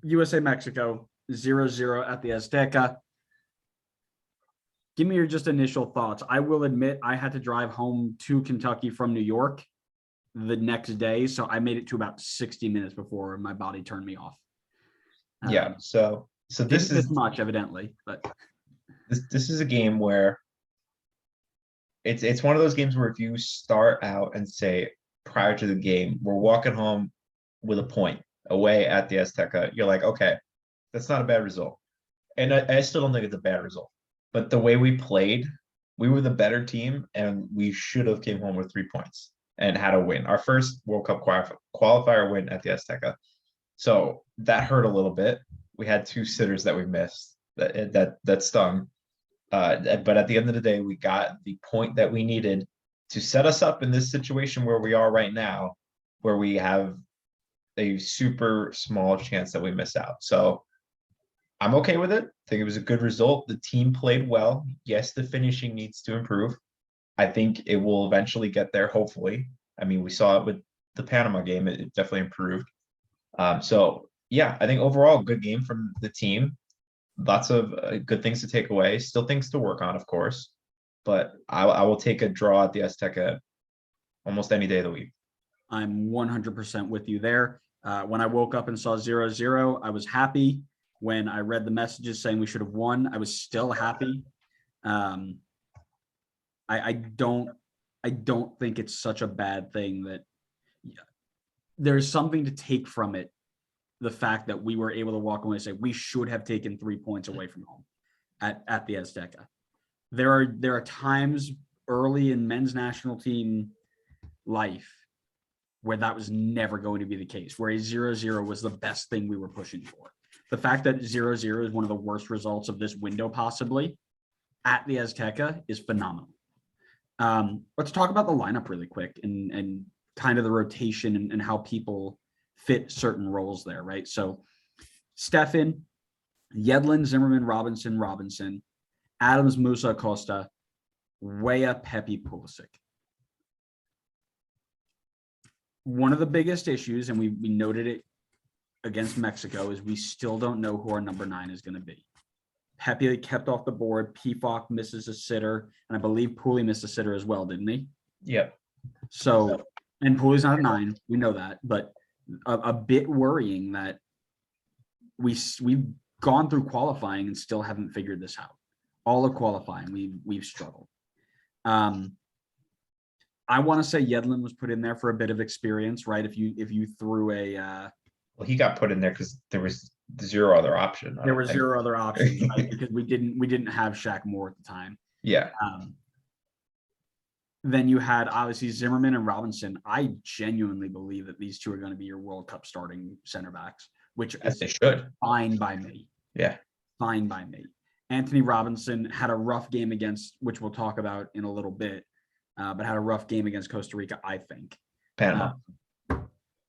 USA Mexico 0-0 at the Azteca. Give me your just initial thoughts. I will admit I had to drive home to Kentucky from New York the next day, so I made it to about 60 minutes before my body turned me off. Yeah. So Didn't miss much, evidently, but this is a game where it's one of those games where if you start out and say prior to the game, we're walking home with a point away at the Azteca, you're like, okay, that's not a bad result. And I still don't think it's a bad result. But the way we played, we were the better team, and we should have came home with 3 points and had a win. Our first World Cup qualifier win at the Azteca. So that hurt a little bit. We had two sitters that we missed that stung. But at the end of the day, we got the point that we needed to set us up in this situation where we are right now, where we have a super small chance that we miss out. So I'm okay with it. I think it was a good result. The team played well. Yes, the finishing needs to improve. I think it will eventually get there, hopefully. I mean, we saw it with the Panama game. It definitely improved. So, yeah, I think overall, good game from the team. Lots of good things to take away. Still things to work on, of course. But I will take a draw at the Azteca almost any day of the week. I'm 100% with you there. When I woke up and saw 0-0, I was happy. When I read the messages saying we should have won, I was still happy. I don't think it's such a bad thing that there's something to take from it. The fact that we were able to walk away and say we should have taken 3 points away from home at the Azteca. There are times early in men's national team life where that was never going to be the case, where a 0-0 was the best thing we were pushing for. The fact that 0-0 is one of the worst results of this window possibly at the Azteca is phenomenal. Let's talk about the lineup really quick and kind of the rotation and how people fit certain roles there, right? So Stefan, Yedlin, Zimmerman, Robinson, Adams, Musa, Costa, Weah, Pepe, Pulisic. One of the biggest issues, and we noted it against Mexico, is we still don't know who our number 9 is going to be. Pepe kept off the board. Pefok misses a sitter, and I believe Pooley missed a sitter as well, didn't he? Yep. So, and Pooley's not a 9. We know that, but a bit worrying that we've gone through qualifying and still haven't figured this out. All of qualifying, we've struggled. I want to say Yedlin was put in there for a bit of experience, right? If you threw a well, he got put in there because there was zero other option. There were zero other options, right? Because we didn't have Shaq Moore at the time. Yeah. Then you had obviously Zimmerman and Robinson. I genuinely believe that these two are going to be your World Cup starting center backs, which as they should. Fine by me. Yeah. Fine by me. Anthony Robinson had a rough game against, which we'll talk about in a little bit, but had a rough game against Costa Rica, I think. Panama.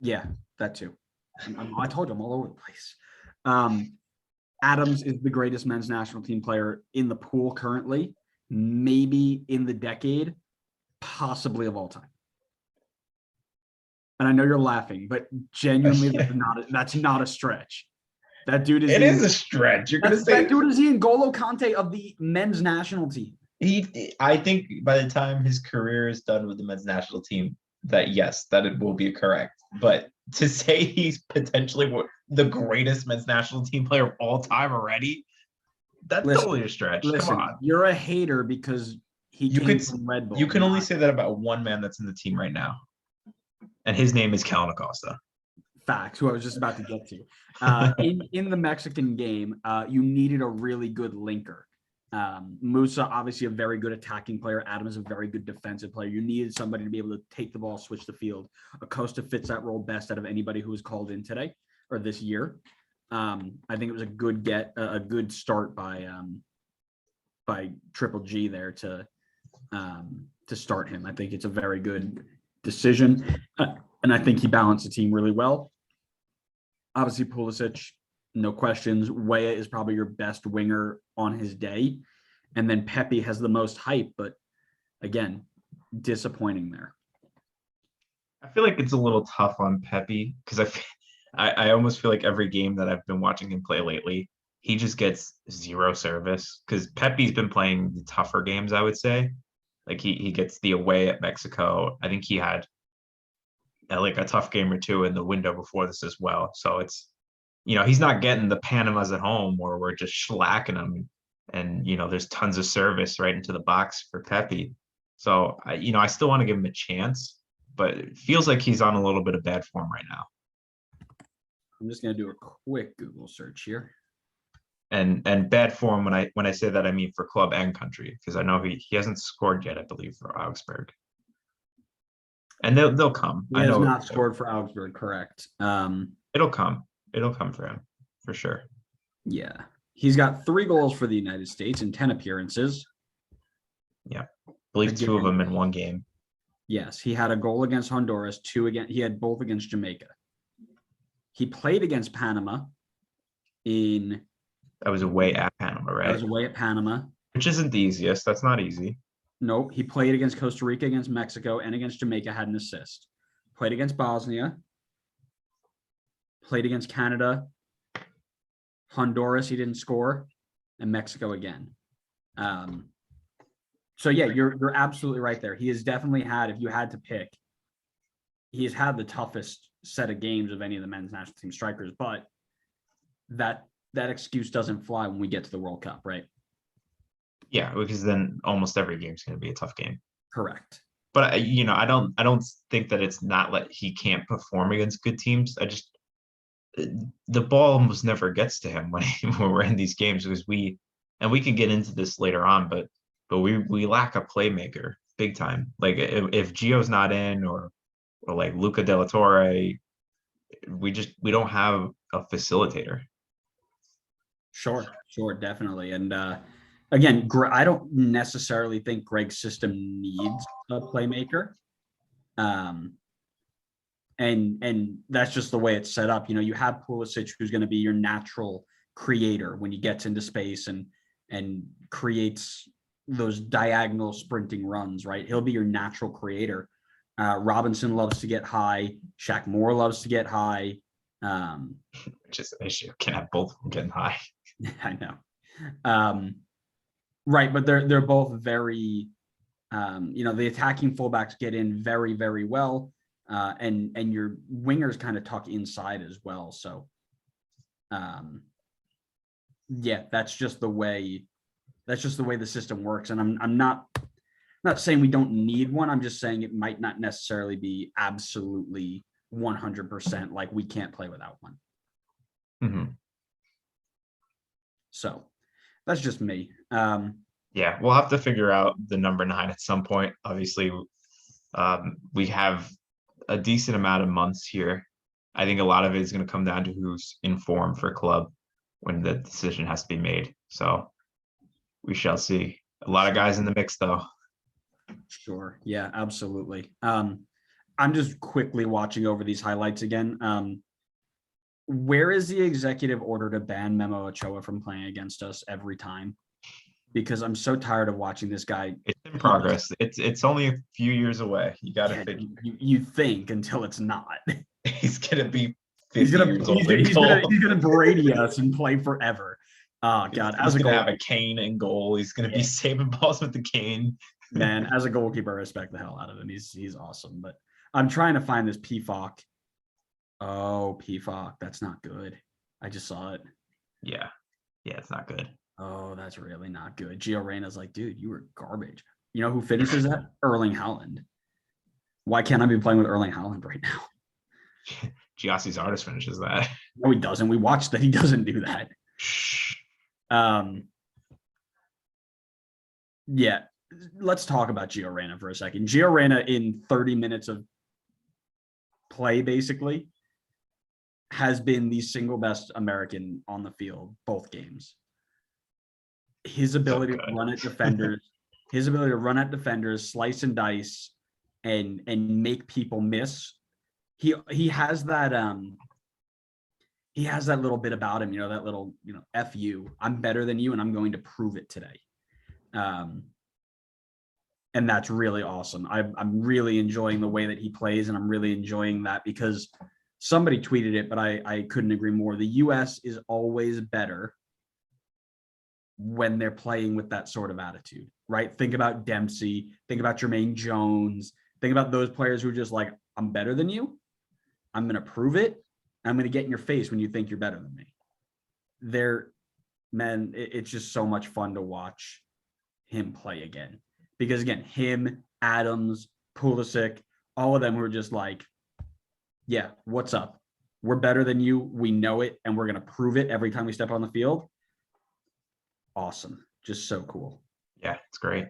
Yeah, that too. I told you I'm all over the place. Adams is the greatest men's national team player in the pool currently, maybe in the decade, possibly of all time. And I know you're laughing, but genuinely, that's not a stretch. That dude is. It is a stretch. You're gonna say that dude is the N'Golo Kante of the men's national team. I think by the time his career is done with the men's national team, that yes, that it will be correct. But to say he's potentially the greatest men's national team player of all time already, that's totally a stretch. Come on. You're a hater because he came from Red Bull. You can only say that about one man that's in the team right now. And his name is Kellen Acosta. Facts, who I was just about to get to. In the Mexican game, you needed a really good linker. Musa, obviously a very good attacking player. Adam is a very good defensive player. You needed somebody to be able to take the ball, switch the field. Acosta fits that role best out of anybody who was called in today or this year. I think it was a good start by Triple G there to start him. I think it's a very good decision, and I think he balanced the team really well. Obviously, Pulisic, no questions. Weah is probably your best winger on his day. And then Pepe has the most hype, but again, disappointing there. I feel like it's a little tough on Pepe because I almost feel like every game that I've been watching him play lately, he just gets zero service because Pepe's been playing the tougher games, I would say. Like he gets the away at Mexico. I think he had like a tough game or two in the window before this as well. So it's he's not getting the Panamas at home where we're just slacking him, and there's tons of service right into the box for Pepe. So I still want to give him a chance, but it feels like he's on a little bit of bad form right now. I'm just gonna do a quick Google search here. And bad form when I say that I mean for club and country because I know he hasn't scored yet, I believe, for Augsburg. And they'll come. He I has know not scored for Augsburg, correct. it'll come. It'll come for him for sure. Yeah. He's got 3 goals for the United States in 10 appearances. Yeah. I believe 2 of them in one game. Yes, he had a goal against Honduras, 2 against, he had both against Jamaica. He played against Panama in. That was away at Panama, right? That was away at Panama. Which isn't the easiest. That's not easy. Nope. He played against Costa Rica, against Mexico, and against Jamaica, had an assist. Played against Bosnia. Played against Canada. Honduras, he didn't score. And Mexico again. So yeah, you're absolutely right there. He has definitely had, if you had to pick, he has had the toughest set of games of any of the men's national team strikers, but that excuse doesn't fly when we get to the World Cup, right? Yeah, because then almost every game is going to be a tough game. Correct. But I don't think that it's not like he can't perform against good teams. The ball almost never gets to him when we're in these games because we can get into this later on, but we lack a playmaker big time. Like if Gio's not in or like Luca De La Torre, we don't have a facilitator. Sure, definitely. And again, I don't necessarily think Greg's system needs a playmaker. And that's just the way it's set up. You have Pulisic, who's going to be your natural creator when he gets into space and creates those diagonal sprinting runs, right? He'll be your natural creator. Robinson loves to get high. Shaq Moore loves to get high. Which is an issue. Can't have both of them getting high. I know. Right, but they're both very, the attacking fullbacks get in very, very well, and your wingers kind of tuck inside as well. So, yeah, that's just the way the system works. And I'm not saying we don't need one. I'm just saying it might not necessarily be absolutely 100% like we can't play without one. Mm-hmm. So that's just me. Yeah, we'll have to figure out the number 9 at some point. Obviously, we have a decent amount of months here. I think a lot of it is going to come down to who's in form for club when the decision has to be made. So we shall see. A lot of guys in the mix, though. Sure. Yeah, absolutely. I'm just quickly watching over these highlights again. Where is the executive order to ban Memo Ochoa from playing against us every time? Because I'm so tired of watching this guy. It's in progress. It's only a few years away. You got to figure. You think until it's not. He's gonna be 50 He's years old. He's gonna Brady us and play forever. Oh God! He's gonna have a cane in goal. He's gonna be saving balls with the cane. Man, as a goalkeeper, I respect the hell out of him. He's awesome. But I'm trying to find this PFOC. Oh, PFOC. That's not good. I just saw it. Yeah, it's not good. Oh, that's really not good. Gio Reyna's like, dude, you were garbage. You know who finishes that? Erling Haaland. Why can't I be playing with Erling Haaland right now? Giassi's artist finishes that. No, he doesn't. We watched that. He doesn't do that. Yeah. Let's talk about Gio Reyna for a second. Gio Reyna in 30 minutes of play, basically, has been the single best American on the field, both games. His ability to run at defenders, slice and dice, and make people miss. He has that little bit about him, that little, F you, I'm better than you and I'm going to prove it today. And that's really awesome. I'm really enjoying the way that he plays, and I'm really enjoying that because somebody tweeted it, but I couldn't agree more. The US is always better when they're playing with that sort of attitude, right? Think about Dempsey, think about Jermaine Jones, think about those players who are just like, I'm better than you. I'm going to prove it. I'm going to get in your face when you think you're better than me. It's just so much fun to watch him play again. Because again, him, Adams, Pulisic, all of them were just like, yeah, what's up? We're better than you. We know it, and we're going to prove it every time we step on the field. Awesome. Just so cool. Yeah, it's great.